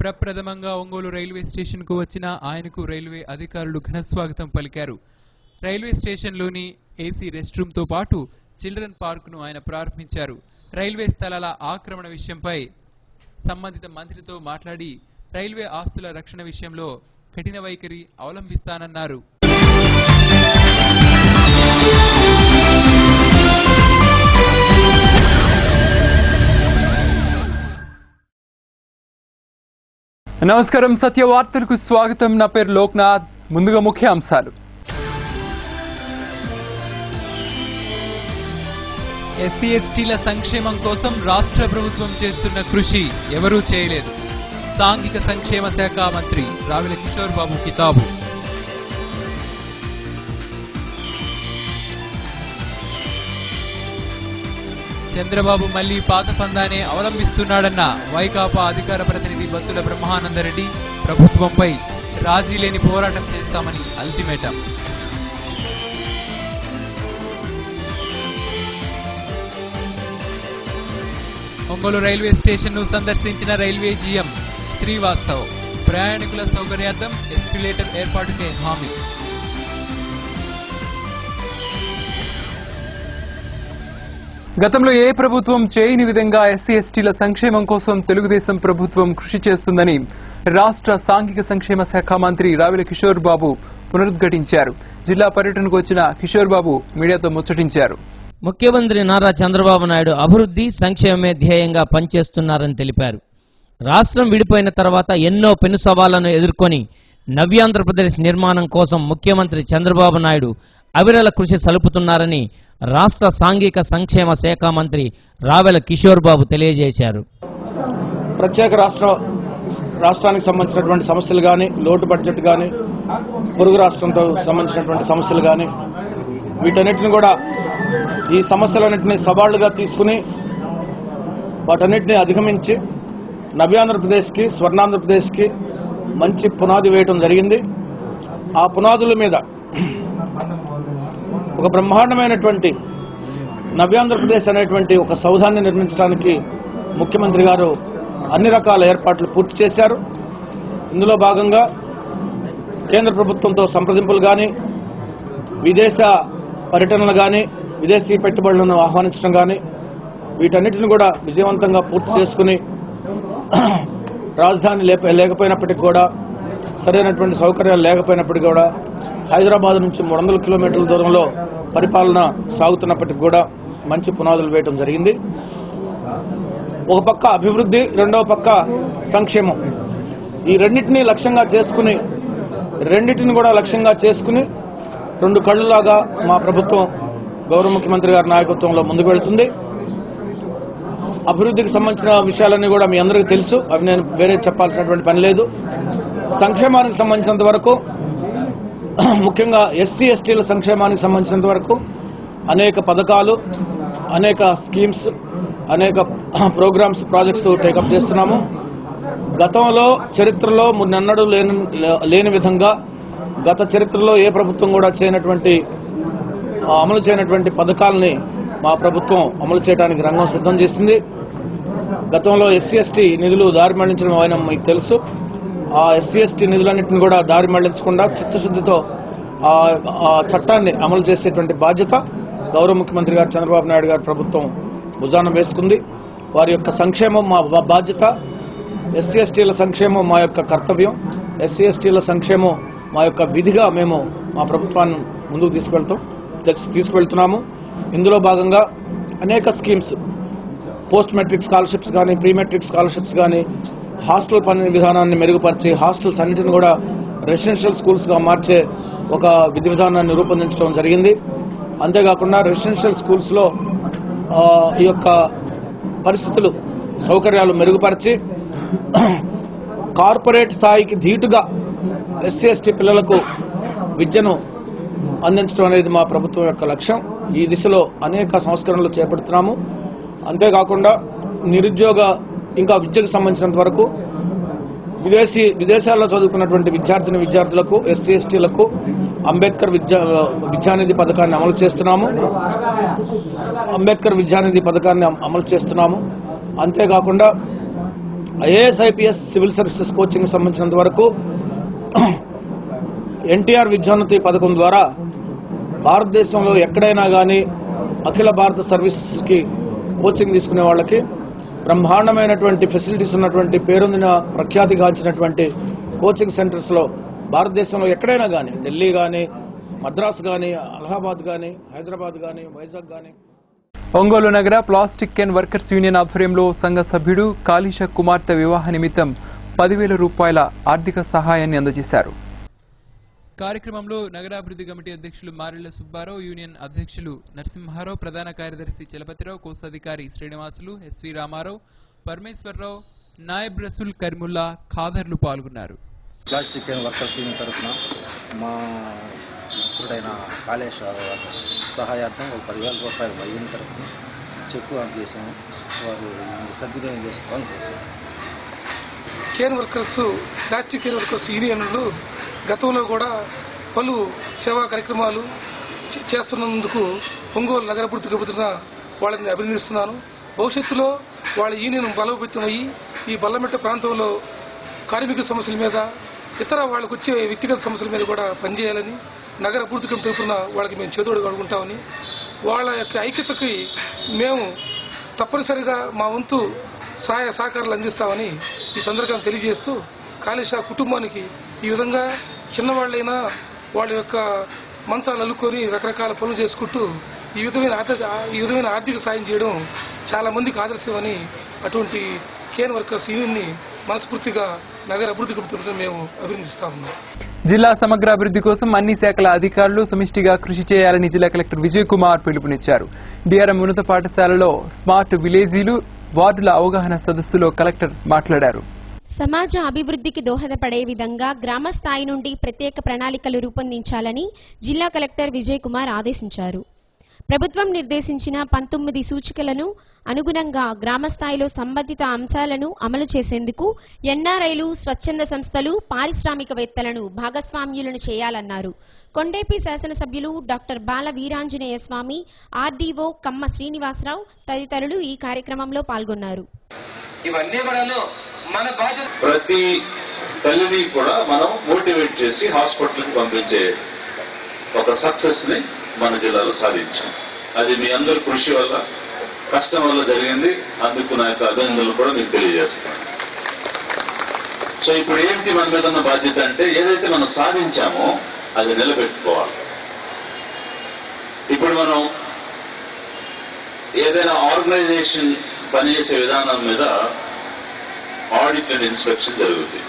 ప్రప్రథమంగా ఒంగోలు రైల్వే స్టేషన్కు వచ్చిన ఆయనకు రైల్వే అధికారులు ఘనస్వాగతం పలికారు. రైల్వే స్టేషన్లోని ఏసీ రెస్ట్ రూమ్తో పాటు చిల్డ్రన్ పార్కును ఆయన ప్రారంభించారు. రైల్వే స్థలాల ఆక్రమణ విషయంపై సంబంధిత మంత్రితో మాట్లాడి రైల్వే ఆస్తుల రక్షణ విషయంలో కఠిన వైఖరి అవలంబిస్తానన్నారు. నమస్కారం, సత్య వార్తలకు స్వాగతం. నా పేరు లోక్నాథ్. ముందుగా ముఖ్య అంశాలు. ఎస్సీ ఎస్టీల సంక్షేమం కోసం రాష్ట్ర ప్రభుత్వం చేస్తున్న కృషి ఎవరూ చేయలేదు. సాంఘిక సంక్షేమ శాఖ మంత్రి రావెల కిషోర్ బాబు కితాబు. చంద్రబాబు మళ్లీ పాత పందానే అవలంబిస్తున్నాడన్న వైకాపా అధికార ప్రతినిధి బత్తుల బ్రహ్మానందరెడ్డి. ప్రభుత్వంపై రాజీ లేని పోరాటం చేస్తామని అల్టిమేటం. ఒంగోలు రైల్వే స్టేషన్ ను సందర్శించిన రైల్వే జీఎం శ్రీవాస్తవ్ ప్రయాణికుల సౌకర్యార్థం ఎస్కలేటర్ ఏర్పాటుకే హామీ. గతంలో ఏ ప్రభుత్వం చేయని విధంగా ఎస్సీ ఎస్టీల సంక్షేమం కోసం తెలుగుదేశం ప్రభుత్వం కృషి చేస్తుందని రాష్ట్ర సాంఘిక సంక్షేమ శాఖ మంత్రి రావెల కిషోర్ బాబు పునరుద్ఘాటించారు. జిల్లా పర్యటనకు వచ్చిన కిషోర్ బాబు మీడియాతో ముచ్చటించారు. ముఖ్యమంత్రి నారా చంద్రబాబు నాయుడు అభివృద్ధి సంక్షేమమే ధ్యేయంగా పనిచేస్తున్నారని తెలిపారు. రాష్ట్రం విడిపోయిన తర్వాత ఎన్నో పెను సవాళ్లను ఎదుర్కొని నవ్యాంధ్రప్రదేశ్ నిర్మాణం కోసం ముఖ్యమంత్రి చంద్రబాబు నాయుడు అవిరళ కృషి సలుపుతున్నారని రాష్ట్ర సాంఘిక సంక్షేమ శాఖ మంత్రి రావెల కిషోర్ బాబు తెలియజేశారు. ప్రత్యేక రాష్ట్రానికి సంబంధించినటువంటి సమస్యలు కానీ, లోటు బడ్జెట్ కానీ, పొరుగు రాష్ట్రంతో సంబంధించినటువంటి సమస్యలు కానీ, వీటన్నిటిని కూడా ఈ సమస్యలన్నింటినీ సవాళ్లుగా తీసుకుని వాటన్నిటిని అధిగమించి నవ్యాంధ్రప్రదేశ్కి, స్వర్ణాంధ్రప్రదేశ్కి మంచి పునాది వేయటం జరిగింది. ఆ పునాదుల మీద ఒక బ్రహ్మాండమైనటువంటి నవ్యాంధ్రప్రదేశ్ అనేటువంటి ఒక సౌధాన్ని నిర్మించడానికి ముఖ్యమంత్రి గారు అన్ని రకాల ఏర్పాట్లు పూర్తి చేశారు. ఇందులో భాగంగా కేంద్ర ప్రభుత్వంతో సంప్రదింపులు కానీ, విదేశ పర్యటనలు కానీ, విదేశీ పెట్టుబడులను ఆహ్వానించడం కానీ, వీటన్నిటిని కూడా విజయవంతంగా పూర్తి చేసుకుని రాజధాని లేకపోయినప్పటికీ కూడా, సరైనటువంటి సౌకర్యాలు లేకపోయినప్పటికీ కూడా, హైదరాబాద్ నుంచి 300 కిలోమీటర్ల దూరంలో పరిపాలన సాగుతున్నప్పటికీ కూడా మంచి పునాదులు వేయడం జరిగింది. ఒక పక్క అభివృద్ధి, రెండవ పక్క సంక్షేమం. ఈ రెండింటిని లక్ష్యంగా చేసుకుని రెండు కళ్ళులాగా మా ప్రభుత్వం గౌరవ ముఖ్యమంత్రి గారి నాయకత్వంలో ముందుకు వెళ్తుంది. అభివృద్ధికి సంబంధించిన విషయాలన్నీ కూడా మీ అందరికీ తెలుసు, అవి నేను వేరే చెప్పాల్సినటువంటి పని లేదు. సంక్షేమానికి సంబంధించినంత వరకు, ముఖ్యంగా ఎస్సీ ఎస్టీల సంక్షేమానికి సంబంధించినంత వరకు అనేక పథకాలు, అనేక స్కీమ్స్, అనేక ప్రోగ్రామ్స్, ప్రాజెక్ట్స్ టేకప్ చేస్తున్నాము. గతంలో చరిత్రలో మున్నెన్నడూ లేని విధంగా, గత చరిత్రలో ఏ ప్రభుత్వం కూడా అమలు చేయనటువంటి పథకాలని మా ప్రభుత్వం అమలు చేయడానికి రంగం సిద్ధం చేసింది. గతంలో ఎస్సీ ఎస్టీ నిధులు దారి మళ్లించడం అయినా మీకు తెలుసు. ఆ ఎస్సీ ఎస్టీ నిధులన్నింటిని కూడా దారి మళ్లించకుండా చిత్తశుద్ధితో ఆ చట్టాన్ని అమలు చేసేటువంటి బాధ్యత గౌరవ ముఖ్యమంత్రి గారు చంద్రబాబు నాయుడు గారి ప్రభుత్వం భుజాన వేసుకుంది. వారి యొక్క సంక్షేమం మా బాధ్యత, ఎస్సీ ఎస్టీల సంక్షేమం మా యొక్క కర్తవ్యం, ఎస్సీ ఎస్టీల సంక్షేమం మా యొక్క విధిగా మేము మా ప్రభుత్వాన్ని ముందుకు తీసుకువెళ్తున్నాము. ఇందులో భాగంగా అనేక స్కీమ్స్, పోస్ట్ మెట్రిక్ స్కాలర్షిప్స్ కానీ, ప్రీ మెట్రిక్ స్కాలర్షిప్స్ కానీ, హాస్టల్ పని విధానాన్ని మెరుగుపరిచి హాస్టల్స్ అన్నింటిని కూడా రెసిడెన్షియల్ స్కూల్స్గా మార్చే ఒక విధి విధానాన్ని రూపొందించడం జరిగింది. అంతేకాకుండా రెసిడెన్షియల్ స్కూల్స్లో ఈ యొక్క పరిస్థితులు, సౌకర్యాలు మెరుగుపరిచి కార్పొరేట్ స్థాయికి ధీటుగా ఎస్సీ ఎస్టీ పిల్లలకు విద్యను అందించడం అనేది మా ప్రభుత్వం యొక్క లక్ష్యం. ఈ దిశలో అనేక సంస్కరణలు చేపడుతున్నాము. అంతేకాకుండా ఇంకా విద్యకు సంబంధించినంత వరకు విదేశాల్లో చదువుకున్నటువంటి విద్యార్థులకు, ఎస్సీ ఎస్టీలకు అంబేద్కర్ విద్యానిధి పథకాన్ని అమలు చేస్తున్నాము. అంతేకాకుండా IAS IPS civil services coaching సంబంధించినంత వరకు ఎన్టీఆర్ విద్యోన్నతి పథకం ద్వారా భారతదేశంలో ఎక్కడైనా కానీ అఖిల భారత సర్వీసెస్కి కోచింగ్ తీసుకునే వాళ్ళకి బ్రహ్మాండమైనటువంటి ఫెసిలిటీస్ ఉన్నటువంటి పేరొందిన ప్రఖ్యాతిగాంచినటువంటి కోచింగ్ సెంటర్స్లో భారతదేశంలో ఎక్కడైనా కానీ ఢిల్లీ కానీ మద్రాసు కానీ అలహాబాద్ కానీ హైదరాబాద్ కానీ వైజాగ్ కానీ. ఒంగోలు నగర ప్లాస్టిక్ అండ్ వర్కర్స్ యూనియన్ ఆధ్వర్యంలో సంఘ సభ్యుడు కాళీష కుమార్తె వివాహ నిమిత్తం 10,000 రూపాయల ఆర్థిక సహాయాన్ని అందజేశారు. కార్యక్రమంలో నగరాభివృద్ధి కమిటీ అధ్యక్షులు మారెళ్ల సుబ్బారావు, యూనియన్ అధ్యక్షులు నరసింహారావు, ప్రధాన కార్యదర్శి చలపతిరావు, కోశాధికారి శ్రీనివాసులు, ఎస్వి రామారావు, పరమేశ్వరరావు, నాయబ్ రసూల్ కరీముల్లా ఖాదర్లు పాల్గొన్నారు. ప్లాస్టిక్ అండ్ వర్కర్స్ యూనియన్ తరఫున మా మిత్రుడైన కాళేశ సహాయార్థం ఒక 10,000 రూపాయలు మా యూనియన్ తరఫున చెక్కు అందజేసాము. వారు సద్వినియోగం చేసుకోవాలని కోరుతున్నాం. Cane workers plastic cane workers యూనియన్లు గతంలో కూడా పలు సేవా కార్యక్రమాలు చేస్తున్నందుకు ఒంగోలు నగరాభివృద్ధి కమిటీన వాళ్ళని అభినందిస్తున్నాను. భవిష్యత్తులో వాళ్ళ యూనియన్ బలోపేతమయ్యి ఈ బల్లమెట్ట ప్రాంతంలో కార్మిక సమస్యల మీద, ఇతర వాళ్ళకు వచ్చే వ్యక్తిగత సమస్యల మీద కూడా పనిచేయాలని నగర అభివృద్ధి కమిటీ తరఫున వాళ్ళకి మేము చేదోడుగా అడుగుంటామని, వాళ్ళ యొక్క ఐక్యతకి మేము తప్పనిసరిగా మా వంతు సహాయ సహకారాలు అందిస్తామని ఈ సందర్భంగా తెలియజేస్తూ, కాళేశ కుటుంబానికి ఈ విధంగా చిన్నవాళ్ళైనా వాళ్ళ యొక్క మంచాలు అల్లుకొని రకరకాల పనులు చేసుకుంటూ ఈ విధమైన ఆర్థిక సాయం చేయడం చాలా మందికి ఆదర్శమని అటువంటి కేన్ వర్కర్స్ యూనియన్ని మనస్ఫూర్తిగా నగర అభివృద్ధి కమిటీ మేము అభినందిస్తా ఉన్నాం. జిల్లా సమగ్ర అభివృద్ధి కోసం అన్ని శాఖల అధికారులు సమిష్టిగా కృషి చేయాలని జిల్లా కలెక్టర్ విజయ్ కుమార్ పిలుపునిచ్చారు. డిఆర్ఎం ఉన్నత పాఠశాలలో స్మార్ట్ విలేజీలు, వార్డుల అవగాహన సదస్సులో కలెక్టర్ మాట్లాడారు. సమాజ అభివృద్ధికి దోహదపడే విధంగా గ్రామ స్థాయి నుండి ప్రత్యేక ప్రణాళికలు రూపొందించాలని జిల్లా కలెక్టర్ విజయ్ కుమార్ ఆదేశించారు. ప్రభుత్వం నిర్దేశించిన 19 సూచికలను అనుగుణంగా గ్రామ స్థాయిలో సంబంధిత అంశాలను అమలు చేసేందుకు ఎన్ఆర్ఐలు, స్వచ్ఛంద సంస్థలు, పారిశ్రామికవేత్తలను భాగస్వామ్యులను చేయాలన్నారు. కొండేపి శాసనసభ్యులు డాక్టర్ బాల వీరాంజనేయ స్వామి, ఆర్డీఓ కమ్మ శ్రీనివాసరావు తదితరులు ఈ కార్యక్రమంలో పాల్గొన్నారు. ప్రతి తల్లిని కూడా మనం మోటివేట్ చేసి హాస్పిటల్కి పంపించే ఒక సక్సెస్ ని మన జిల్లాలో సాధించాం. అది మీ అందరి కృషి వల్ల, కష్టం వల్ల జరిగింది. అందుకు నా యొక్క అభినందనలు కూడా మీకు తెలియజేస్తాను. సో ఇప్పుడు ఏంటి మన మీద ఉన్న బాధ్యత అంటే, ఏదైతే మనం సాధించామో అది నిలబెట్టుకోవాలి. ఇప్పుడు మనం ఏదైనా ఆర్గనైజేషన్ పనిచేసే విధానం మీద ఆడిట్ అండ్ ఇన్స్పెక్షన్ జరుగుతుంది.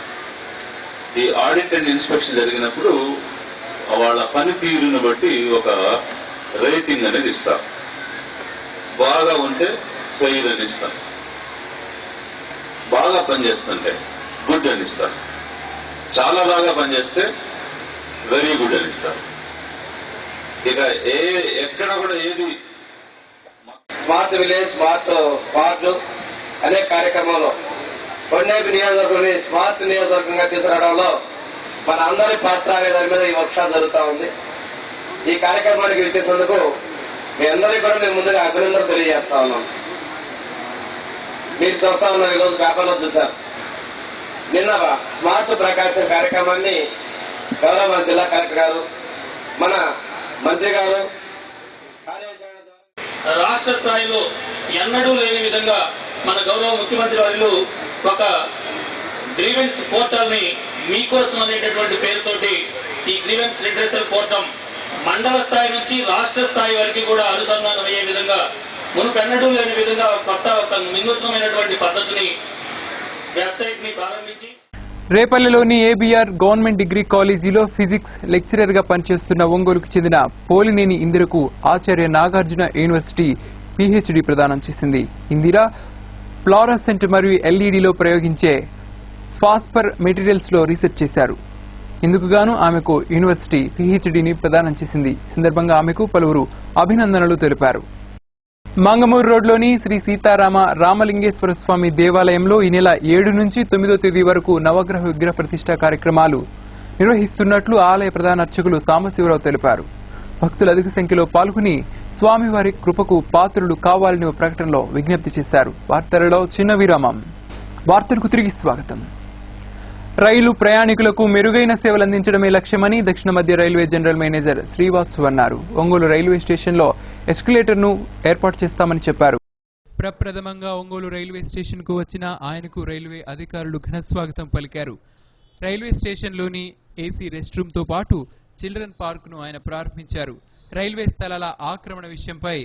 ఈ ఆడిట్ అండ్ ఇన్స్పెక్షన్ జరిగినప్పుడు వాళ్ళ పనితీరును బట్టి ఒక రేటింగ్ అనేది ఇస్తాం. బాగా ఉంటే ఫెయిల్ అని ఇస్తాం, బాగా పనిచేస్తుంటే గుడ్ అని ఇస్తారు, చాలా బాగా పనిచేస్తే వెరీ గుడ్ అని ఇస్తారు. ఇక ఎక్కడ కూడా ఏది స్మార్ట్ విలేజ్, స్మార్ట్ వార్డు అనే కార్యక్రమంలో కొండేపి నియోజకవర్గాన్ని స్మార్ట్ నియోజకవర్గంగా తీసుకురావడంలో మన అందరి పాత్ర అనే దాని మీద ఈ వర్క్షాప్ జరుగుతూ ఉంది. ఈ కార్యక్రమానికి విచ్చేసేందుకు మీ అందరికీ కూడా మేము ముందుగా అభినందనలు తెలియజేస్తా ఉన్నాం. మీరు చూస్తా ఉన్నాం, ఈరోజు పేపర్లో చూశారు. నిన్న స్మార్ట్ ప్రకాశం కార్యక్రమాన్ని గౌరవ మన జిల్లా కలెక్టర్ గారు, మన మంత్రి గారు రాష్ట్ర స్థాయిలో ఎన్నడూ లేని విధంగా మన గౌరవ ముఖ్యమంత్రి వారిలో ఒక గ్రీవెన్స్ పోర్టల్ ని మీకోసం అనేటటువంటి పేరుతోటి ఈ గ్రీవెన్స్ రిడ్రెసల్ పోర్టల్ మండల స్థాయి నుంచి రాష్ట్ర స్థాయి వరకు కూడా అనుసంధానం అయ్యే విధంగా మునుపెన్నడూ లేని విధంగా కొత్త ఒక వినూత్నమైనటువంటి పద్ధతిని వెబ్సైట్ ని ప్రారంభించి రేపల్లెలోని ఏబీఆర్ గవర్నమెంట్ డిగ్రీ కాలేజీలో ఫిజిక్స్ లెక్చరర్ గా పనిచేస్తున్న ఒంగోలుకు చెందిన పోలినేని ఇందిరకు ఆచార్య నాగార్జున యూనివర్సిటీ పీహెచ్డీ ప్రదానం చేసింది. ఇందిరా ఫ్లోరసెంట్ మరియు ఎల్ఈడీలో ప్రయోగించే ఫాస్ఫర్ మెటీరియల్స్ లో రీసెర్చ్ చేశారు. ఇందుకు గాను ఆమెకు యూనివర్సిటీ పీహెచ్డీని ప్రదానం చేసింది. ఈ సందర్భంగా ఆమెకు పలువురు అభినందనలు తెలిపారు. మంగమూరు రోడ్లోని శ్రీ సీతారామ రామలింగేశ్వర స్వామి దేవాలయంలో ఈ నెల 7 నుంచి 9వ తేదీ వరకు నవగ్రహ విగ్రహ ప్రతిష్ఠా కార్యక్రమాలు నిర్వహిస్తున్నట్లు ఆలయ ప్రధాన అర్చకులు సాంబశివరావు తెలిపారు. భక్తులు అధిక సంఖ్యలో పాల్గొని స్వామివారి కృపకు పాత్రులు కావాలని ప్రకటనలో విజ్ఞప్తి చేశారు. వార్తలలో చిన్న విరామం. వార్తలకు తిరిగి స్వాగతం. రైలు ప్రయాణికులకు మెరుగైన సేవలు అందించడమే లక్ష్యమని దక్షిణ మధ్య రైల్వే జనరల్ మేనేజర్ శ్రీవాసు అన్నారు. ఒంగోలు రైల్వే స్టేషన్లో ఎస్కలేటర్ను ఏర్పాటు చేస్తామని చెప్పారు. ప్రప్రథమంగా ఒంగోలు రైల్వే స్టేషన్కు వచ్చిన ఆయనకు రైల్వే అధికారులు ఘనస్వాగతం పలికారు. రైల్వే స్టేషన్లోని ఏసీ రెస్ట్ రూమ్తో పాటు చిల్డ్రన్ పార్కును ఆయన ప్రారంభించారు. రైల్వే స్థలాల ఆక్రమణ విషయంపై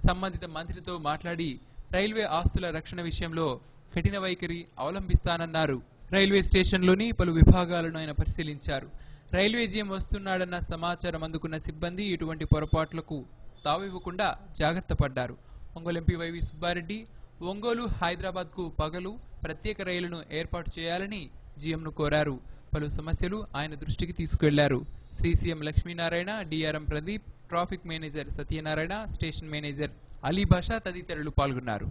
సంబంధిత మంత్రితో మాట్లాడి రైల్వే ఆస్తుల రక్షణ విషయంలో కఠిన వైఖరి అవలంబిస్తానన్నారు. రైల్వే స్టేషన్లోని పలు విభాగాలను ఆయన పరిశీలించారు. రైల్వే జీఎం వస్తున్నాడన్న సమాచారం అందుకున్న సిబ్బంది ఇటువంటి పొరపాట్లకు తావివ్వకుండా జాగ్రత్త పడ్డారు. ఒంగోలు ఎంపీ వైవి సుబ్బారెడ్డి ఒంగోలు హైదరాబాద్కు పగలు ప్రత్యేక రైలును ఏర్పాటు చేయాలని జీఎంను కోరారు. పలు సమస్యలు ఆయన దృష్టికి తీసుకెళ్లారు. CCM Lakshminarayana, DRM Pradeep, traffic manager Satyanarayana, station manager Alibasha తదితరులు పాల్గొన్నారు.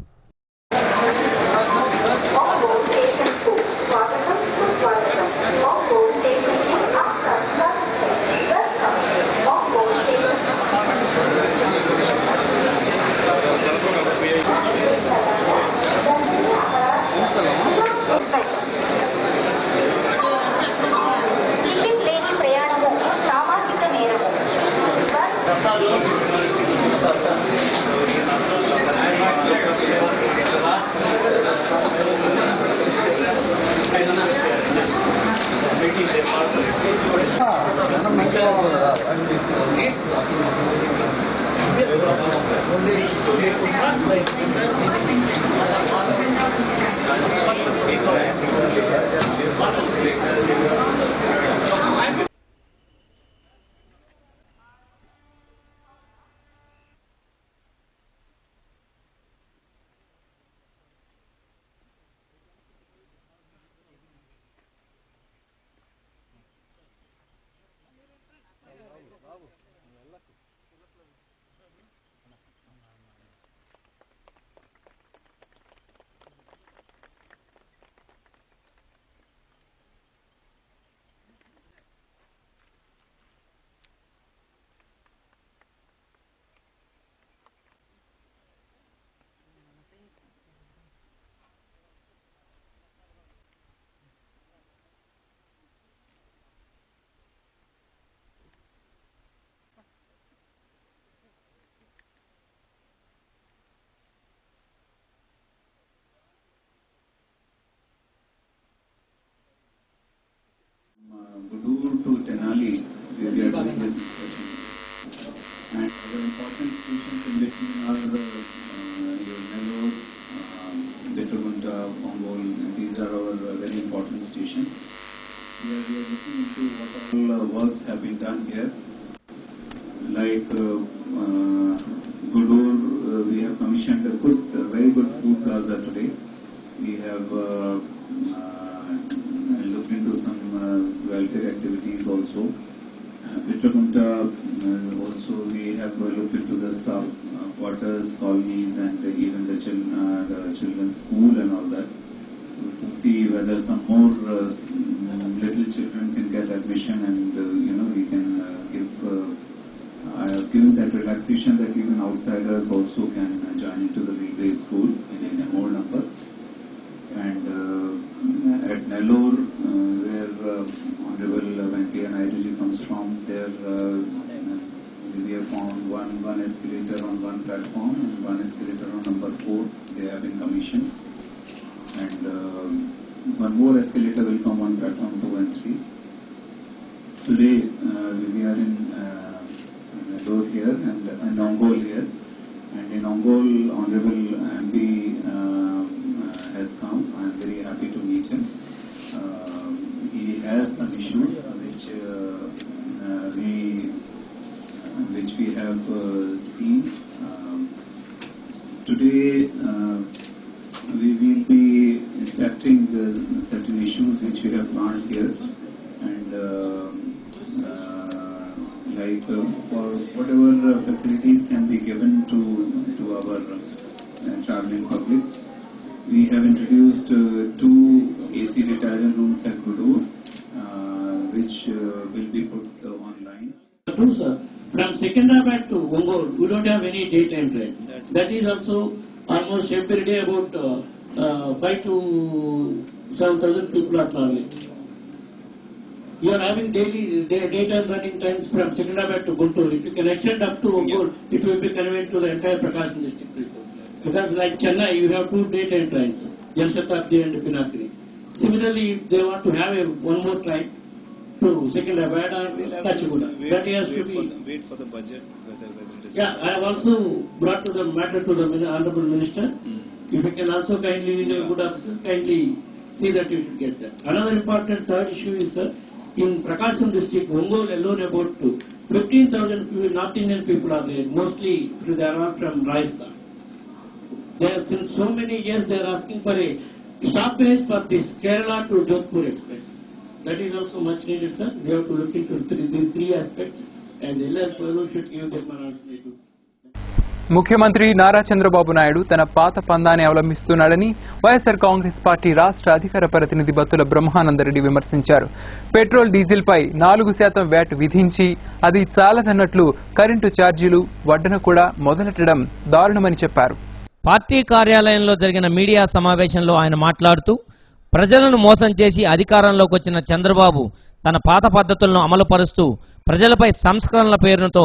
Gudur to Tenali, we are doing this inspection. And other important stations in between are Nellore, Bittergunta, Ongol, and these are our very important stations. We are looking into what all works have been done here. Like Gudur, we have commissioned a very good food plaza today. We have looked into some welfare activities also. Bittergunta, also we have looked into the staff quarters, colonies, and even the children's school and all that, to see whether some more little children can get admission, and we can give given that relaxation that even outsiders also can join into the railway school in a more number. And at Nellore, where Honorable Venkaiah Naidu comes from, there we have found one escalator on one platform and one escalator on number 4. They have been commissioned, and one more escalator will come on platform 2 and 3. Today we are in Nellore here and in Ongol here, and in Ongol, Honorable MP has come. I am very happy to meet him. He has some issues which we have seen. Today we will be inspecting certain issues which we have found here, and for whatever facilities can be given to our traveling public. We have introduced 2 AC retirement rooms at Gudur, which will be put online. True, sir. From Secunderabad to Ongol, we don't have any daytime train. That is also almost every day about 5 to 7,000 people are traveling. You are having daytime running times from Secunderabad to Guntur. If you can extend up to Ongole, it will be convenient to the entire Prakasam district people. Because like Chennai, you have 2 daytime trains, Janshatabdi and Pinakari. Similarly, if they want to have one more train to Secunderabad or Kachiguda, that has to be... Wait for the budget, whether it is... Yeah, I have also brought to the matter to the Honorable Minister. If you can also kindly, with your good officers, kindly see that you should get that. Another important third issue is, sir, in Prakasam district, Ongole alone about 15,000 North Indian people are there, mostly they are from Rajasthan. Since so many years they are asking for a stoppage for this Kerala to Jodhpur Express. That is also much needed, sir. We have to look into these 3 aspects, and the LS should give them an alternative. ముఖ్యమంత్రి నారా చంద్రబాబు నాయుడు తన పాత పందాన్ని అవలంబిస్తున్నాడని YSR Congress party రాష్ట్ర అధికార ప్రతినిధి బత్తుల బ్రహ్మానందరెడ్డి విమర్శించారు. Petrol డీజిల్పై 4% VAT విధించి అది చాలదన్నట్లు current ఛార్జీలు వడ్డన కూడా మొదలెట్టడం దారుణమని చెప్పారు. పార్టీ కార్యాలయంలో జరిగిన మీడియా సమావేశంలో ఆయన మాట్లాడుతూ ప్రజలను మోసం చేసి అధికారంలోకి వచ్చిన చంద్రబాబు తన పాత పద్ధతులను అమలుపరుస్తూ ప్రజలపై సంస్కరణల పేరుతో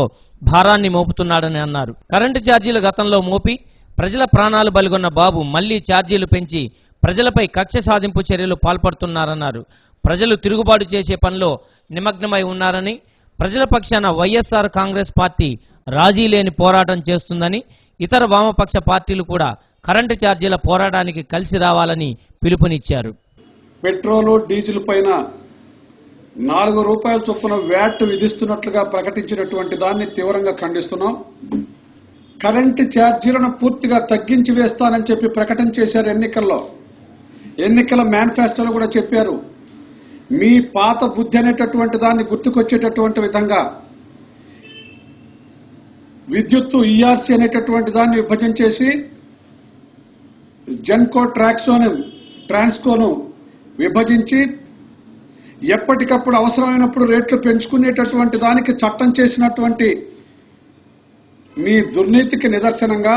భారాన్ని మోపుతున్నాడని అన్నారు. కరెంటు ఛార్జీలు గతంలో మోపి ప్రజల ప్రాణాలు బలిగొన్న బాబు మళ్లీ ఛార్జీలు పెంచి ప్రజలపై కక్ష సాధింపు చర్యలు పాల్పడుతున్నారన్నారు. ప్రజలు తిరుగుబాటు చేసే పనిలో నిమగ్నమై ఉన్నారని, ప్రజల పక్షాన వైఎస్ఆర్ కాంగ్రెస్ పార్టీ రాజీ లేని పోరాటం చేస్తుందని, ఇతర వామపక్ష పార్టీలు కూడా కరెంటు ఛార్జీల పోరాటానికి కలిసి రావాలని పిలుపునిచ్చారు. పెట్రోలు డీజిల్ పైన 4 రూపాయల చొప్పున వ్యాట్ విధిస్తున్నట్లుగా ప్రకటించినటువంటి దాన్ని తీవ్రంగా ఖండిస్తున్నాం. కరెంటు ఛార్జీలను పూర్తిగా తగ్గించి వేస్తానని చెప్పి ప్రకటన చేశారు ఎన్నికల మేనిఫెస్టోలో కూడా చెప్పారు. మీ పాత బుద్ధి అనేటటువంటి దాన్ని గుర్తుకొచ్చేటటువంటి విధంగా విద్యుత్తు ఈఆర్సీ అనేటటువంటి దాన్ని విభజన చేసి జెన్కో ట్రాన్స్కోను విభజించి ఎప్పటికప్పుడు అవసరమైనప్పుడు రేట్లు పెంచుకునేటటువంటి దానికి చట్టం చేసినటువంటి మీ దుర్నీతికి నిదర్శనంగా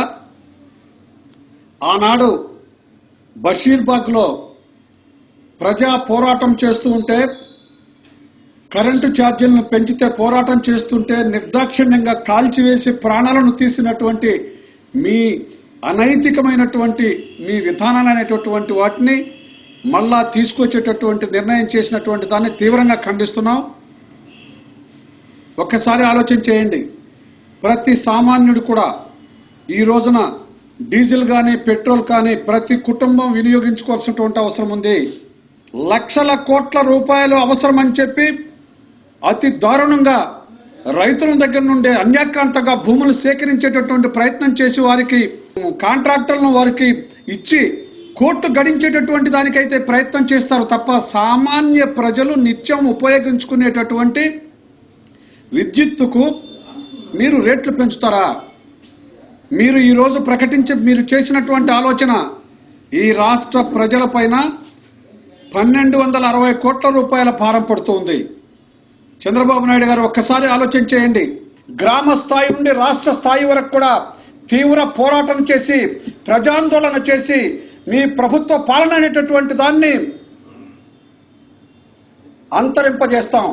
ఆనాడు బషీర్బాగ్లో ప్రజా పోరాటం చేస్తూ ఉంటే, కరెంటు ఛార్జీలను పెంచితే పోరాటం చేస్తుంటే నిర్దాక్షిణ్యంగా కాల్చివేసి ప్రాణాలను తీసినటువంటి మీ అనైతికమైనటువంటి మీ విధానాలు అనేటటువంటి వాటిని మళ్ళా తీసుకొచ్చేటటువంటి నిర్ణయం చేసినటువంటి దాన్ని తీవ్రంగా ఖండిస్తున్నాం. ఒక్కసారి ఆలోచన చేయండి. ప్రతి సామాన్యుడు కూడా ఈ రోజున డీజిల్ కానీ పెట్రోల్ కానీ ప్రతి కుటుంబం వినియోగించుకోవాల్సినటువంటి అవసరం ఉంది. లక్షల కోట్ల రూపాయలు అవసరమని చెప్పి అతి దారుణంగా రైతుల దగ్గర నుండి అన్యాక్రాంతంగా భూములు సేకరించేటటువంటి ప్రయత్నం చేసి వారికి కాంట్రాక్టర్లను వారికి ఇచ్చి కోర్టు గడించేటటువంటి దానికైతే ప్రయత్నం చేస్తారు తప్ప సామాన్య ప్రజలు నిత్యం ఉపయోగించుకునేటటువంటి విద్యుత్తుకు మీరు రేట్లు పెంచుతారా? మీరు ఈరోజు మీరు చేసినటువంటి ఆలోచన ఈ రాష్ట్ర ప్రజలపైన 1260 కోట్ల రూపాయల భారం పడుతుంది. చంద్రబాబు నాయుడు గారు ఒక్కసారి ఆలోచన చేయండి. గ్రామ స్థాయి నుండి రాష్ట్ర స్థాయి వరకు కూడా తీవ్ర పోరాటం చేసి ప్రజాందోళన చేసి మీ ప్రభుత్వ పాలన అనేటటువంటి దాన్ని అంతరింపజేస్తాం.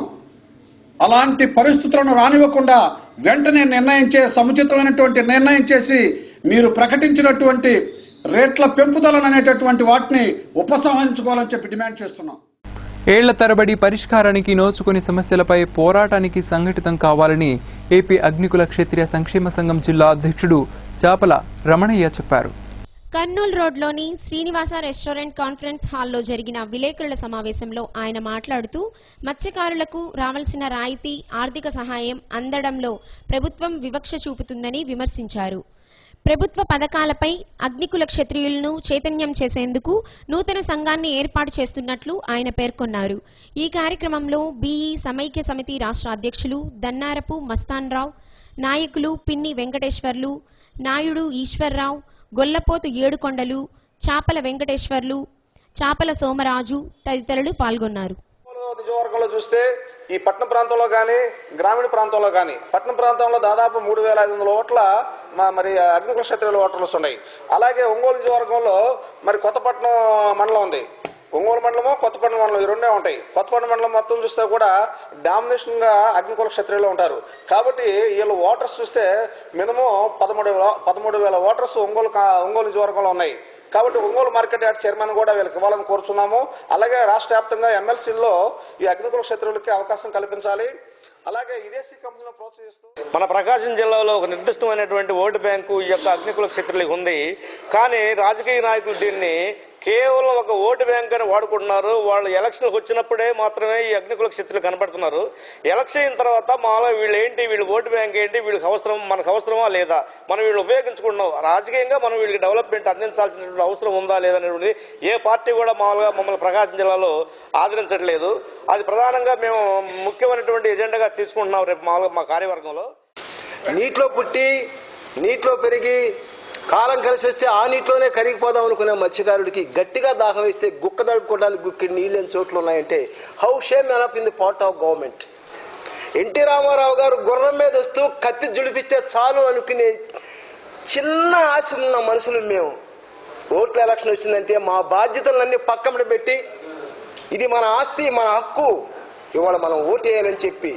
అలాంటి పరిస్థితులను రానివ్వకుండా వెంటనే సముచితమైనటువంటి నిర్ణయం చేసి మీరు ప్రకటించినటువంటి రేట్ల పెంపుదలను అనేటటువంటి వాటిని ఉపసంహరించుకోవాలని చెప్పి డిమాండ్ చేస్తున్నాం. ఏళ్ల తరబడి పరిష్కారానికి నోచుకుని సమస్యలపై పోరాటానికి సంఘటితం కావాలని ఏపీ అగ్నికుల క్షత్రియ సంక్షేమ సంఘం జిల్లా అధ్యక్షుడు చాపల రమణయ్య చెప్పారు. కర్నూలు రోడ్లోని శ్రీనివాస రెస్టారెంట్ కాన్ఫరెన్స్ హాల్లో జరిగిన విలేకరుల సమావేశంలో ఆయన మాట్లాడుతూ మత్స్యకారులకు రావాల్సిన రాయితీ ఆర్థిక సహాయం అందడంలో ప్రభుత్వం వివక్ష చూపుతుందని విమర్శించారు. ప్రభుత్వ పథకాలపై అగ్నికుల క్షత్రియులను చైతన్యం చేసేందుకు నూతన సంఘాన్ని ఏర్పాటు చేస్తున్నట్లు ఆయన పేర్కొన్నారు. ఈ కార్యక్రమంలో బీఈ సమైక్య సమితి రాష్ట్ర అధ్యక్షులు దన్నారపు మస్తాన్రావు, నాయకులు పిన్ని వెంకటేశ్వర్లు, నాయుడు ఈశ్వర్రావు, గొల్లపోతు ఏడుకొండలు, చాపల వెంకటేశ్వర్లు, చాపల సోమరాజు తదితరులు పాల్గొన్నారు. నియోజకవర్గంలో చూస్తే ఈ పట్టణ ప్రాంతంలో కానీ గ్రామీణ ప్రాంతంలో కానీ పట్టణ ప్రాంతంలో దాదాపు 3,500 ఓట్ల మరి అగ్నికుల క్షత్రియుల ఓటర్లు ఉన్నాయి. అలాగే ఒంగోలు నియోజకవర్గంలో మరి కొత్తపట్నం మండలం ఉంది. ఒంగోలు మండలము కొత్తపట్నం మండలం ఈ రెండే ఉంటాయి. కొత్తపట్నం మండలం మొత్తం చూస్తే కూడా డామినేషన్ గా అగ్నికుల క్షత్రియులు ఉంటారు. కాబట్టి వీళ్ళు ఓటర్స్ చూస్తే మినిమం 13,000 ఓటర్స్ ఒంగోలు నియోజకవర్గంలో ఉన్నాయి. కాబట్టి ఒంగోలు మార్కెట్ యార్డ్ చైర్మన్ కూడా వీళ్ళకి ఇవ్వాలని కోరుతున్నాము. అలాగే రాష్ట్ర వ్యాప్తంగా ఎమ్మెల్సీల్లో ఈ అగ్నికుల క్షత్రియులకి అవకాశం కల్పించాలి. అలాగే విదేశీ కంపెనీలను ప్రోత్సహిస్తూ మన ప్రకాశం జిల్లాలో ఒక నిర్దిష్టమైనటువంటి ఓటు బ్యాంకు ఈ యొక్క అగ్నికుల క్షత్రియులకు ఉంది. కానీ రాజకీయ నాయకులు దీన్ని కేవలం ఒక ఓటు బ్యాంక్ అని వాడుకుంటున్నారు. వాళ్ళు ఎలక్షన్కి వచ్చినప్పుడే మాత్రమే ఈ అగ్నికుల క్షత్రియులు కనపడుతున్నారు. ఎలక్షన్ అయిన తర్వాత మాలో వీళ్ళు ఓటు బ్యాంక్ ఏంటి, మనకు అవసరమా లేదా, మనం వీళ్ళు ఉపయోగించుకుంటున్నాం, రాజకీయంగా మనం వీళ్ళకి డెవలప్మెంట్ అందించాల్సినటువంటి అవసరం ఉందా లేదనేటువంటిది ఏ పార్టీ కూడా మమ్మల్ని ప్రకాశం జిల్లాలో ఆదరించట్లేదు. అది ప్రధానంగా మేము ముఖ్యమైనటువంటి ఎజెండాగా తీసుకుంటున్నాం రేపు మామూలుగా మా కార్యవర్గంలో. నీటిలో పుట్టి నీటిలో పెరిగి కాలం కలిసి వస్తే ఆ నీటిలోనే కరిగిపోదాం అనుకునే మత్స్యకారుడికి గట్టిగా దాహం వేస్తే గుక్క తడుపుకోవడానికి గుక్కి నీళ్ళు లేని చోట్లు ఉన్నాయంటే how shame enough in the part of government. NT Rama Rao garu గుర్రం మీద వస్తూ కత్తి జుడిపిస్తే చాలు అనుకునే చిన్న ఆశ ఉన్న మనుషులు మేము. ఓట్ల ఎలక్షన్ వచ్చిందంటే మా బాధ్యతలన్నీ పక్కన పెట్టి ఇది మన ఆస్తి, మన హక్కు, ఇవాళ మనం ఓటు వేయాలని చెప్పి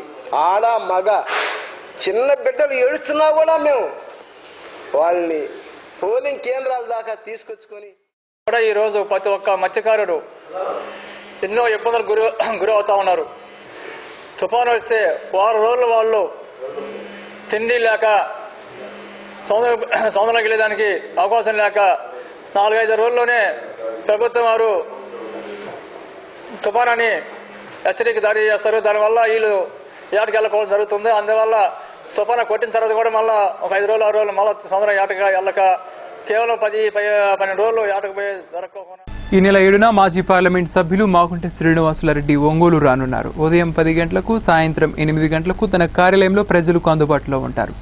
ఆడ మగ చిన్న బిడ్డలు ఏడుస్తున్నా కూడా మేము వాళ్ళని పోలింగ్ కేంద్రాల దాకా తీసుకొచ్చుకొని కూడా ఈరోజు ప్రతి ఒక్క మత్స్యకారుడు ఎన్నో ఇబ్బందులు గురి అవుతా ఉన్నారు. తుఫాను వస్తే 6 రోజులు వాళ్ళు తిండి లేక సముద్రంలోకి వెళ్ళేదానికి అవకాశం లేక 4-5 రోజుల్లోనే ప్రభుత్వం వారు తుఫానాన్ని హెచ్చరిక జారీ చేస్తారు. దానివల్ల వీళ్ళు ఏటకి వెళ్ళకపోవడం జరుగుతుంది. అందువల్ల తుఫాను కొట్టిన తర్వాత కూడా మళ్ళీ ఒక 5 రోజులు 6 రోజులు మళ్ళీ సముద్రం ఏటగా వెళ్ళక కేవలం 10-12 రోజులు ఏటకు పోయి జరగకుండా. ఈ నెల 7న మాజీ పార్లమెంట్ సభ్యులు మాగుంట శ్రీనివాసులరెడ్డి ఒంగోలు రానున్నారు. ఉదయం 10 గంటలకు, సాయంత్రం 8 గంటలకు తన కార్యాలయంలో ప్రజలకు అందుబాటులో ఉంటారు.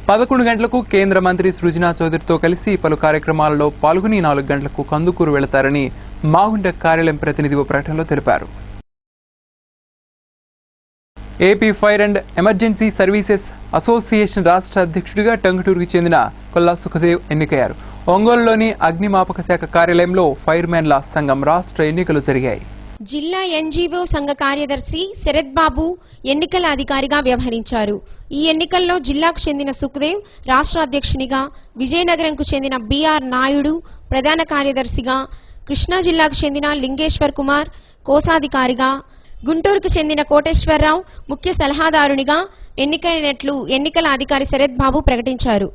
11 గంటలకు కేంద్ర మంత్రి సృజనా చౌదరితో కలిసి పలు కార్యక్రమాలలో పాల్గొని 4 గంటలకు కందుకూరు వెళతారని మాగుంట కార్యాలయం ప్రతినిధి ఓ ప్రకటనలో తెలిపారు. AP fire and emergency services association రాష్ట్ర అధ్యక్షుడిగా టంగుటూరుకు చెందిన కొల్లా సుఖదేవ్ ఎన్నికయ్యారు. ఒంగోలులోని అగ్నిమాపక శాఖ కార్యాలయంలో ఫైర్మెన్ల సంఘం రాష్ట్ర ఎన్నికలు జరిగాయి. జిల్లా ఎన్జీఓ సంఘ కార్యదర్శి శరత్ బాబు ఎన్నికల అధికారిగా వ్యవహరించారు. ఈ ఎన్నికల్లో జిల్లాకు చెందిన సుఖదేవ్ రాష్ట్ర అధ్యక్షునిగా, విజయనగరంకు చెందిన బిఆర్ నాయుడు ప్రధాన కార్యదర్శిగా, కృష్ణా జిల్లాకు చెందిన లింగేశ్వర్ కుమార్ కోశాధికారిగా, గుంటూరుకు చెందిన కోటేశ్వరరావు ముఖ్య సలహాదారునిగా ఎన్నికైనట్లు ఎన్నికల అధికారి శరత్ బాబు ప్రకటించారు.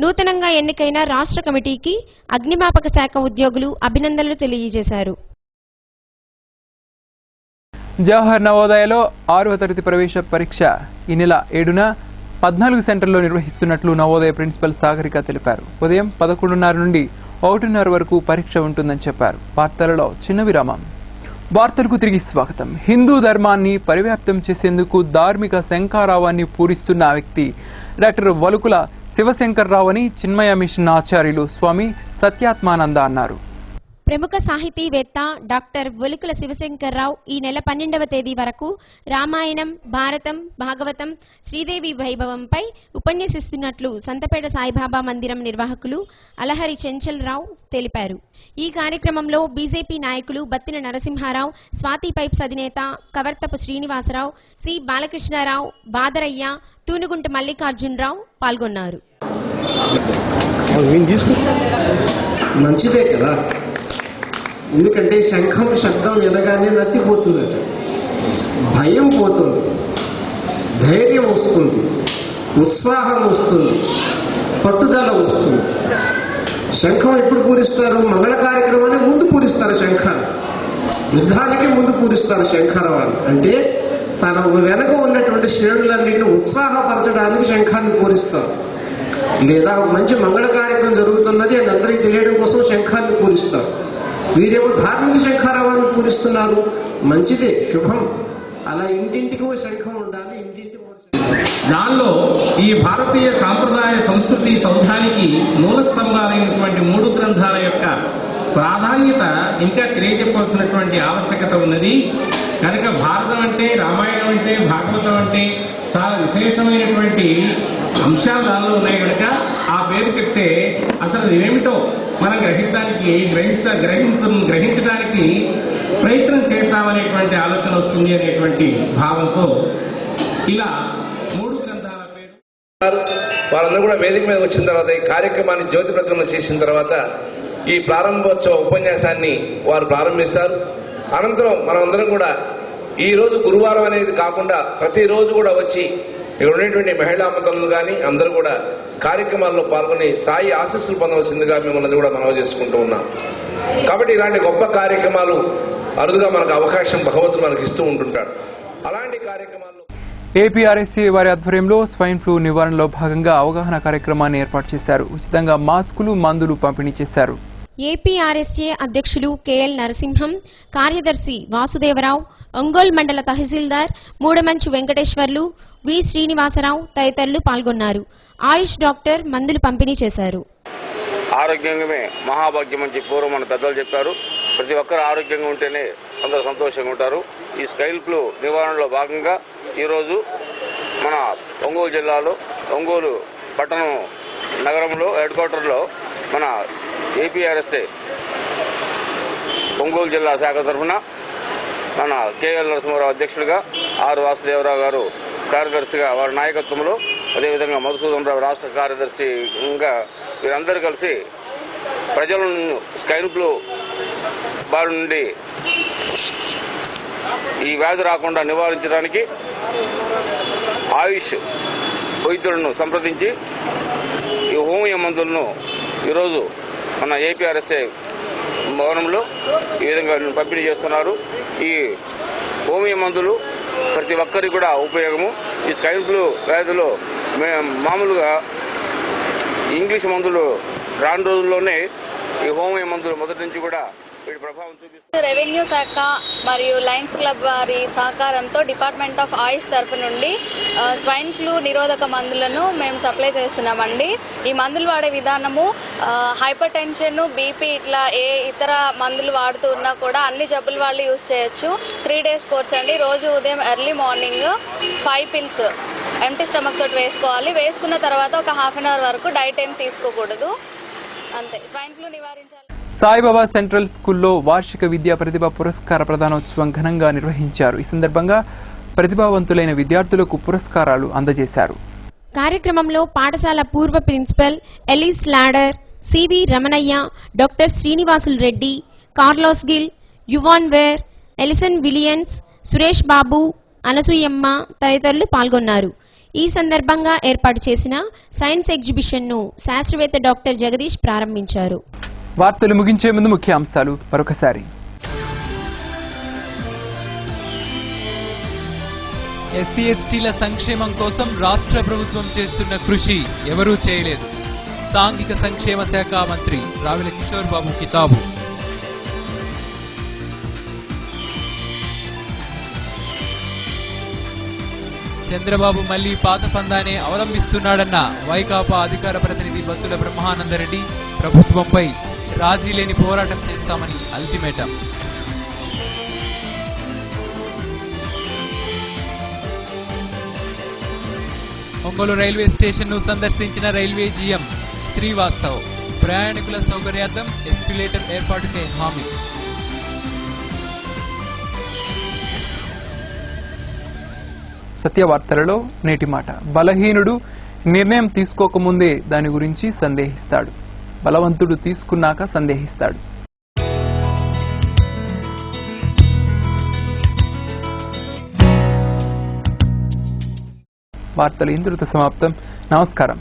నూతనంగా ఎన్నికైన రాష్ట్ర కమిటీకి అగ్నిమాపక శాఖ ఉద్యోగులు అభినందనలు తెలియజేశారు. జవహర్ నవోదయలో 6వ తరగతి ప్రవేశ పరీక్ష ఈ నెల 7న 14 సెంటర్లో నిర్వహిస్తున్నట్లు నవోదయ ప్రిన్సిపల్ సాగరిక తెలిపారు. ఉదయం 11:30 నుండి 1:30 వరకు పరీక్ష ఉంటుందని చెప్పారు. వార్తలలో చిన్న విరామం. వార్తలకు తిరిగి స్వాగతం. హిందూ ధర్మాన్ని పరివ్యాప్తం చేసేందుకు ధార్మిక శంఖారావాన్ని పూరిస్తున్న వ్యక్తి డాక్టర్ వలుకుల శివశంకర్రావు అని చిన్మయ మిషన్ ఆచార్యులు స్వామి సత్యాత్మానంద అన్నారు. ప్రముఖ సాహితీవేత్త డాక్టర్ వలుకుల శివశంకర్రావు ఈ నెల 12వ తేదీ వరకు రామాయణం, భారతం, భాగవతం, శ్రీదేవి వైభవంపై ఉపన్యసిస్తున్నట్లు సంతపేట సాయిబాబా మందిరం నిర్వాహకులు అలహరి చెంచల్రావు తెలిపారు. ఈ కార్యక్రమంలో బీజేపీ నాయకులు బత్తిన నరసింహారావు, స్వాతి పైప్స్ అధినేత కవర్తపు శ్రీనివాసరావు, సి బాలకృష్ణారావు, బాదరయ్య, తూనుగుంట మల్లికార్జునరావు పాల్గొన్నారు. మంచిదే కదా, ఎందుకంటే శంఖం శబ్దం వినగానే నత్తిపోతుందట, భయం పోతుంది, ధైర్యం వస్తుంది, ఉత్సాహం వస్తుంది, పట్టుదల వస్తుంది. శంఖం ఎప్పుడు పూరిస్తారు? మంగళ కార్యక్రమాన్ని ముందు పూరిస్తారు. శంఖాన్ని యుద్ధానికి ముందు పూరిస్తారు. శంఖారావాన్ని అంటే తన వెనక ఉన్నటువంటి శ్రేణులన్నింటినీ ఉత్సాహపరచడానికి శంఖాన్ని పూరిస్తారు. లేదా మంచి మంగళ కార్యక్రమం జరుగుతున్నది అని అందరికీ తెలియడం కోసం శంఖాన్ని పూరిస్తారు. వీరేమో ధార్మిక శంఖారావాన్ని పూరిస్తున్నారు. మంచిదే, శుభం. అలా ఇంటింటికి శంఖం ఉండాలి. ఇంటింటికి దానిలో ఈ భారతీయ సాంప్రదాయ సంస్కృతి సౌధానికి మూల స్తంభాలైనటువంటి 3 గ్రంథాల యొక్క ప్రాధాన్యత ఇంకా తెలియజెప్పవలసినటువంటి ఆవశ్యకత ఉన్నది. కనుక భారతం అంటే, రామాయణం అంటే, భాగవతం అంటే చాలా విశేషమైనటువంటి అంశాలు దానిలో ఉన్నాయి కనుక ఆ పేరు చెప్తే అసలు ఏమిటో మనం గ్రహించడానికి ప్రయత్నం చేద్దామనేటువంటి ఆలోచన వస్తుంది అనేటువంటి భావంతో ఇలా 3 గ్రంథాల పేరు వాళ్ళందరూ కూడా వేదిక మీద వచ్చిన తర్వాత ఈ కార్యక్రమాన్ని జ్యోతి ప్రజ్వలన చేసిన తర్వాత ఈ ప్రారంభోత్సవ ఉపన్యాసాన్ని వారు ప్రారంభిస్తారు. అనంతరం మనమందరం కూడా ఈ రోజు గురువారం అనేది కాకుండా ప్రతిరోజు కూడా వచ్చి ఇక్కడ ఉండేటువంటి మహిళా మతలు కానీ అందరూ కూడా కార్యక్రమాల్లో పాల్గొని సాయి ఆశీస్సులు పొందవలసిందిగా మిమ్మల్ని కూడా మనవి చేసుకుంటూ ఉన్నాం. కాబట్టి ఇలాంటి గొప్ప కార్యక్రమాలు అరుదుగా మనకు అవకాశం భగవంతుడు మనకి ఇస్తూ ఉంటుంటాడు. అలాంటి కార్యక్రమాల్లో ఏపీఆర్ఎస్సీ వారి ఆధ్వర్యంలో స్వైన్ ఫ్లూ నివారణలో భాగంగా అవగాహన కార్యక్రమాన్ని ఏర్పాటు చేశారు. ఉచితంగా మాస్కులు, మందులు పంపిణీ చేశారు. ఏపీఆర్ఎస్ఏ అధ్యక్షులు కేఎల్ నరసింహం, కార్యదర్శి వాసుదేవరావు, ఒంగోలు మండల తహసీల్దార్ మూడమంచు వెంకటేశ్వర్లు, వి శ్రీనివాసరావు తదితరులు పాల్గొన్నారు. ఆయుష్ డాక్టర్ మందులు పంపిణీ చేశారు. ఆరోగ్యమే మహాభాగ్యం అని పూర్వం మన పెద్దలు చెప్పారు. ప్రతి ఒక్కరు ఆరోగ్యంగా ఉంటేనే అందరూ సంతోషంగా ఉంటారు. ఈ స్వైన్ ఫ్లూ నివారణలో భాగంగా ఈరోజు మన ఒంగోలు జిల్లాలో ఒంగోలు పట్టణం నగరంలో హెడ్ క్వార్టర్లో మన ఏపీఆర్ఎస్ఏ ఒంగోలు జిల్లా శాఖ తరఫున మన కేఎల్ నరసింహారావు అధ్యక్షుడిగా, ఆర్ వాసుదేవరావు గారు కార్యదర్శిగా వారి నాయకత్వంలో, అదేవిధంగా మధుసూదన్ రావు రాష్ట్ర కార్యదర్శిగా వీరందరూ కలిసి ప్రజలను స్వైన్ ఫ్లూ బారి నుండి ఈ వ్యాధి రాకుండా నివారించడానికి ఆయుష్ వైద్యులను సంప్రదించి ఈ హోమియో మందులను ఈరోజు మన ఏపీఆర్ఎస్ఏ భవనంలో ఈ విధంగా పంపిణీ చేస్తున్నారు. ఈ హోమియో మందులు ప్రతి ఒక్కరికి కూడా ఉపయోగము. ఈ స్వైన్ ఫ్లూ వ్యాధిలో మామూలుగా ఇంగ్లీష్ మందులు రాని రోజుల్లోనే ఈ హోమియో మందులు మొదటి నుంచి కూడా వీటి ప్రభావం చూపిస్తుంది. రెవెన్యూ శాఖ మరియు లయన్స్ క్లబ్ వారి సహకారంతో డిపార్ట్మెంట్ ఆఫ్ ఆయుష్ తరఫు నుండి స్వైన్ ఫ్లూ నిరోధక మందులను మేము సప్లై చేస్తున్నామండి. ఈ మందులు వాడే విధానము హైపర్ టెన్షన్, బీపీ ఇట్లా ఏ ఇతర మందులు వాడుతూ ఉన్నా కూడా అన్ని జబ్బుల వాళ్ళు యూజ్ చేయొచ్చు. 3 days కోర్స్ అండి. రోజు ఉదయం early morning 5 pills empty stomach తోటి వేసుకోవాలి. వేసుకున్న తర్వాత ఒక ½ hour వరకు డైట్ ఏం తీసుకోకూడదు. అంతే. స్వైన్ ఫ్లూ నివారించాలి. సాయిబాబా సెంట్రల్ స్కూల్లో వార్షిక విద్యా ప్రతిభ పురస్కార ప్రదానోత్సవం ఘనంగా నిర్వహించారు. ఈ సందర్భంగా ప్రతిభావంతులైన విద్యార్థులకు పురస్కారాలు అందజేశారు. కార్యక్రమంలో పాఠశాల పూర్వ principal Elise Lauder, C V Ramanaiah, doctor Srinivasulu Reddy, Carlos Gill, Yuan Ware, Ellison Williams, Suresh Babu, Anasuyamma తదితరులు పాల్గొన్నారు. ఈ సందర్భంగా ఏర్పాటు చేసిన సైన్స్ ఎగ్జిబిషన్ను శాస్త్రవేత్త డాక్టర్ జగదీష్ ప్రారంభించారు. వార్తలు ముగించే ముందు ముఖ్య అంశాలు మరొకసారి. ఎస్సీ ఎస్టీల సంక్షేమం కోసం రాష్ట్ర ప్రభుత్వం చేస్తున్న కృషి ఎవరూ చేయలేదు. సాంఘిక సంక్షేమ శాఖ మంత్రి రావెల కిషోర్ బాబు కితాబు. చంద్రబాబు మళ్లీ పాత పందానే అవలంబిస్తున్నాడన్న వైకాపా అధికార ప్రతినిధి బత్తుల బ్రహ్మానందరెడ్డి. ప్రభుత్వంపై రాజీ లేని పోరాటం చేస్తామని అల్టిమేటం. ఒంగోలు రైల్వే స్టేషన్ ను సందర్శించిన రైల్వే జీఎం శ్రీవాస్తవ్. ప్రయాణికుల సౌకర్యార్థం ఎస్కలేటర్ ఏర్పాటుకే హామీ. సత్యవార్తలలో నేటి మాట. బలహీనుడు నిర్ణయం తీసుకోకముందే దాని గురించి సందేహిస్తాడు, బలవంతుడు తీసుకున్నాక సందేహిస్తాడు. వార్తలు ఇంతటితో సమాప్తం. నమస్కారం.